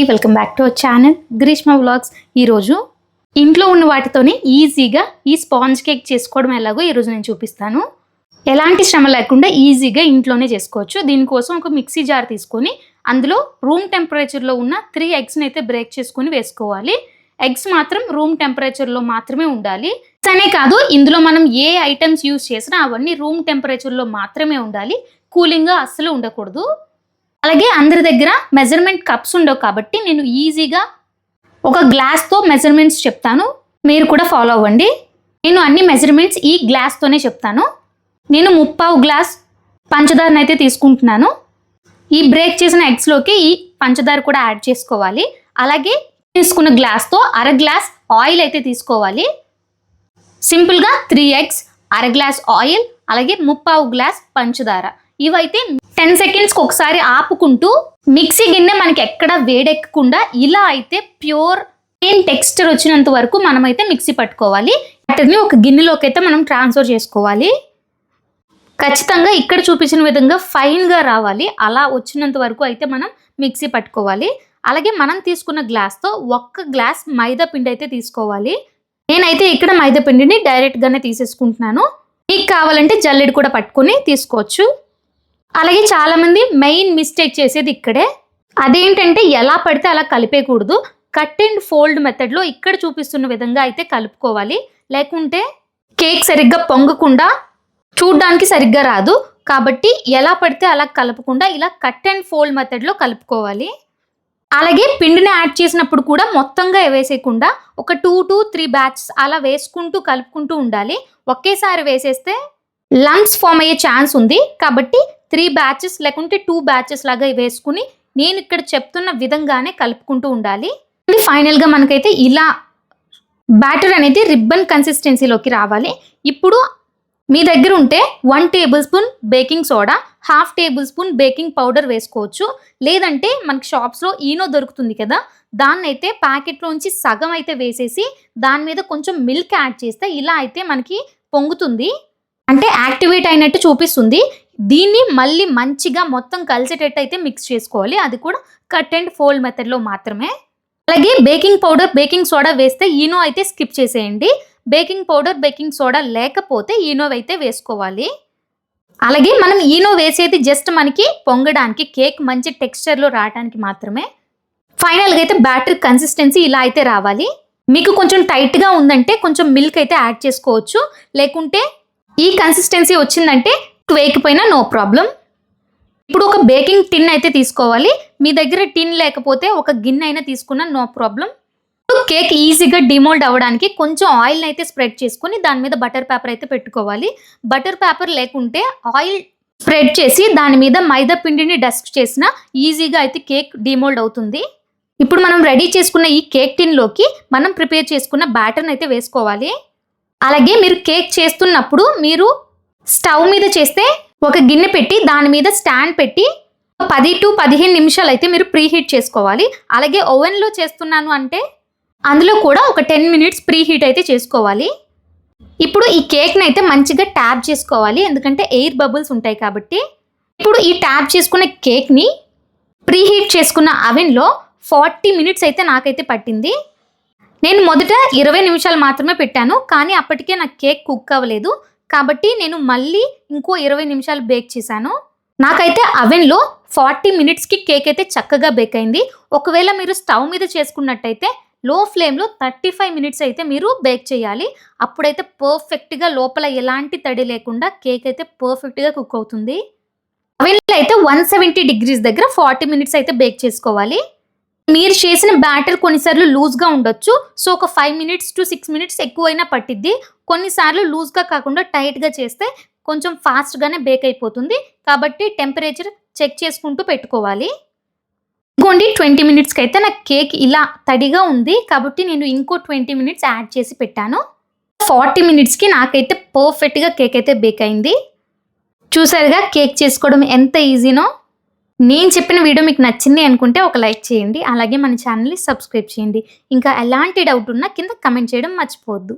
Welcome back to our channel Greeshma vlogs. ఈరోజు ఇంట్లో ఉన్న వాటితోనే ఈజీగా ఈ స్పాంజ్ కేక్ చేసుకోవడం ఎలాగో ఈరోజు నేను చూపిస్తాను. ఎలాంటి శ్రమ లేకుండా ఈజీగా ఇంట్లోనే చేసుకోవచ్చు. దీనికోసం ఒక మిక్సీ జార్ తీసుకొని అందులో రూమ్ టెంపరేచర్లో ఉన్న 3 ఎగ్స్ని అయితే బ్రేక్ చేసుకొని వేసుకోవాలి. ఎగ్స్ మాత్రం రూమ్ టెంపరేచర్లో మాత్రమే ఉండాలి. అనే కాదు, ఇందులో మనం ఏ ఐటమ్స్ యూజ్ చేసినా అవన్నీ రూమ్ టెంపరేచర్లో మాత్రమే ఉండాలి. కూలింగ్గా అస్సలు ఉండకూడదు. అలాగే అందరి దగ్గర మెజర్మెంట్ కప్స్ ఉండవు కాబట్టి నేను ఈజీగా ఒక గ్లాస్తో మెజర్మెంట్స్ చెప్తాను, మీరు కూడా ఫాలో అవ్వండి. నేను అన్ని మెజర్మెంట్స్ ఈ గ్లాస్తోనే చెప్తాను. నేను 3/4 గ్లాస్ పంచదారని అయితే తీసుకుంటున్నాను. ఈ బ్రేక్ చేసిన ఎగ్స్లోకి ఈ పంచదార కూడా యాడ్ చేసుకోవాలి. అలాగే తీసుకున్న గ్లాస్తో 1/2 గ్లాస్ ఆయిల్ అయితే తీసుకోవాలి. సింపుల్గా 3 ఎగ్స్, 1/2 గ్లాస్ ఆయిల్, అలాగే 3/4 గ్లాస్ పంచదార. ఇవైతే 10 సెకండ్స్కి ఒకసారి ఆపుకుంటూ మిక్సీ గిన్నె మనకి ఎక్కడ వేడెక్కకుండా ఇలా అయితే ప్యూర్ టెక్స్చర్ వచ్చినంత వరకు మనమైతే మిక్సీ పట్టుకోవాలి. వాటిని ఒక గిన్నెలోకి అయితే మనం ట్రాన్స్ఫర్ చేసుకోవాలి. ఖచ్చితంగా ఇక్కడ చూపించిన విధంగా ఫైన్గా రావాలి. అలా వచ్చినంత వరకు అయితే మనం మిక్సీ పట్టుకోవాలి. అలాగే మనం తీసుకున్న గ్లాస్తో 1 గ్లాస్ మైదా పిండి అయితే తీసుకోవాలి. నేనైతే ఇక్కడ మైదా పిండిని డైరెక్ట్గానే తీసేసుకుంటున్నాను. మీకు కావాలంటే జల్లెడ కూడా పట్టుకొని తీసుకోవచ్చు. అలాగే చాలామంది మెయిన్ మిస్టేక్ చేసేది ఇక్కడే. అదేంటంటే ఎలా పడితే అలా కలిపేయకూడదు. కట్ అండ్ ఫోల్డ్ మెథడ్లో ఇక్కడ చూపిస్తున్న విధంగా అయితే కలుపుకోవాలి. లేకుంటే కేక్ సరిగ్గా పొంగకుండా చూడ్డానికి సరిగ్గా రాదు. కాబట్టి ఎలా పడితే అలా కలపకుండా ఇలా కట్ అండ్ ఫోల్డ్ మెథడ్లో కలుపుకోవాలి. అలాగే పిండిని యాడ్ చేసినప్పుడు కూడా మొత్తంగా వేసేయకుండా ఒక 2 to 3 బ్యాచెస్ అలా వేసుకుంటూ కలుపుకుంటూ ఉండాలి. ఒకేసారి వేసేస్తే లంప్స్ ఫామ్ అయ్యే ఛాన్స్ ఉంది. కాబట్టి 3 బ్యాచెస్ లేకుంటే 2 బ్యాచెస్ లాగా వేసుకుని నేను ఇక్కడ చెప్తున్న విధంగానే కలుపుకుంటూ ఉండాలి. ఫైనల్గా మనకైతే ఇలా బ్యాటర్ అనేది రిబ్బన్ కన్సిస్టెన్సీలోకి రావాలి. ఇప్పుడు మీ దగ్గర ఉంటే 1 table spoon baking soda, 1/2 table spoon baking powder వేసుకోవచ్చు. లేదంటే మనకి షాప్స్లో ఈనో దొరుకుతుంది కదా, దాన్ని అయితే ప్యాకెట్లోంచి సగం అయితే వేసేసి దాని మీద కొంచెం మిల్క్ యాడ్ చేస్తే ఇలా అయితే మనకి పొంగుతుంది, అంటే యాక్టివేట్ అయినట్టు చూపిస్తుంది. దీన్ని మళ్ళీ మంచిగా మొత్తం కలిసేటట్టు అయితే మిక్స్ చేసుకోవాలి. అది కూడా కట్ అండ్ ఫోల్డ్ మెథడ్లో మాత్రమే. అలాగే బేకింగ్ పౌడర్, బేకింగ్ సోడా వేస్తే ఈనో అయితే స్కిప్ చేసేయండి. బేకింగ్ పౌడర్, బేకింగ్ సోడా లేకపోతే ఈనో అయితే వేసుకోవాలి. అలాగే మనం ఈనో వేసేది జస్ట్ మనకి పొంగడానికి, కేక్ మంచి టెక్స్చర్లో రావడానికి మాత్రమే. ఫైనల్గా అయితే బ్యాటర్ కన్సిస్టెన్సీ ఇలా అయితే రావాలి. మీకు కొంచెం టైట్గా ఉందంటే కొంచెం మిల్క్ అయితే యాడ్ చేసుకోవచ్చు. లేకుంటే ఈ కన్సిస్టెన్సీ వచ్చిందంటే వేయకపోయినా నో ప్రాబ్లం. ఇప్పుడు ఒక బేకింగ్ టిన్ అయితే తీసుకోవాలి. మీ దగ్గర టిన్ లేకపోతే ఒక గిన్నె అయినా తీసుకున్నా నో ప్రాబ్లం. కేక్ ఈజీగా డిమోల్డ్ అవ్వడానికి కొంచెం ఆయిల్ని అయితే స్ప్రెడ్ చేసుకుని దాని మీద బటర్ పేపర్ అయితే పెట్టుకోవాలి. బటర్ పేపర్ లేకుంటే ఆయిల్ స్ప్రెడ్ చేసి దాని మీద మైదా పిండిని డస్ట్ చేసినా ఈజీగా అయితే కేక్ డిమోల్డ్ అవుతుంది. ఇప్పుడు మనం రెడీ చేసుకున్న ఈ కేక్ టిన్లోకి మనం ప్రిపేర్ చేసుకున్న బ్యాటర్ని అయితే వేసుకోవాలి. అలాగే మీరు కేక్ చేస్తున్నప్పుడు మీరు స్టవ్ మీద చేస్తే ఒక గిన్నె పెట్టి దాని మీద స్టాండ్ పెట్టి 10 to 15 నిమిషాలు అయితే మీరు ప్రీ హీట్ చేసుకోవాలి. అలాగే ఓవెన్లో చేస్తున్నాను అంటే అందులో కూడా ఒక 10 మినిట్స్ ప్రీ హీట్ అయితే చేసుకోవాలి. ఇప్పుడు ఈ కేక్ని అయితే మంచిగా ట్యాప్ చేసుకోవాలి, ఎందుకంటే ఎయిర్ బబుల్స్ ఉంటాయి కాబట్టి. ఇప్పుడు ఈ ట్యాప్ చేసుకున్న కేక్ని ప్రీ హీట్ చేసుకున్న అవెన్లో 40 మినిట్స్ అయితే నాకైతే పట్టింది. నేను మొదట 20 నిమిషాలు మాత్రమే పెట్టాను, కానీ అప్పటికే నాకు కేక్ కుక్ అవ్వలేదు. కాబట్టి నేను మళ్ళీ ఇంకో 20 నిమిషాలు బేక్ చేశాను. నాకైతే అవెన్లో 40 మినిట్స్కి కేక్ అయితే చక్కగా బేక్ అయింది. ఒకవేళ మీరు స్టవ్ మీద చేసుకున్నట్టయితే లో ఫ్లేమ్లో 35 మినిట్స్ అయితే మీరు బేక్ చేయాలి. అప్పుడైతే పర్ఫెక్ట్గా లోపల ఎలాంటి తడి లేకుండా కేక్ అయితే పర్ఫెక్ట్గా కుక్ అవుతుంది. అవెన్లో అయితే 170 డిగ్రీస్ దగ్గర 40 మినిట్స్ అయితే బేక్ చేసుకోవాలి. మీరు చేసిన బ్యాటర్ కొన్నిసార్లు లూజ్గా ఉండొచ్చు. సో ఒక 5 మినిట్స్ to 6 మినిట్స్ ఎక్కువైనా పట్టిద్ది. కొన్నిసార్లు లూజ్గా కాకుండా టైట్గా చేస్తే కొంచెం ఫాస్ట్గానే బేక్ అయిపోతుంది. కాబట్టి టెంపరేచర్ చెక్ చేసుకుంటూ పెట్టుకోవాలి. ఇంకోండి 20 మినిట్స్కి అయితే నాకు కేక్ ఇలా తడిగా ఉంది కాబట్టి నేను ఇంకో 20 మినిట్స్ యాడ్ చేసి పెట్టాను. 40 మినిట్స్కి నాకైతే పర్ఫెక్ట్గా కేక్ అయితే బేక్ అయింది. చూసారుగా కేక్ చేసుకోవడం ఎంత ఈజీనో. నేను చెప్పిన వీడియో మీకు నచ్చింది అనుకుంటే ఒక లైక్ చేయండి. అలాగే మన ఛానల్ని సబ్స్క్రైబ్ చేయండి. ఇంకా ఎలాంటి డౌట్ ఉన్నా కింద కమెంట్ చేయడం మర్చిపోవద్దు.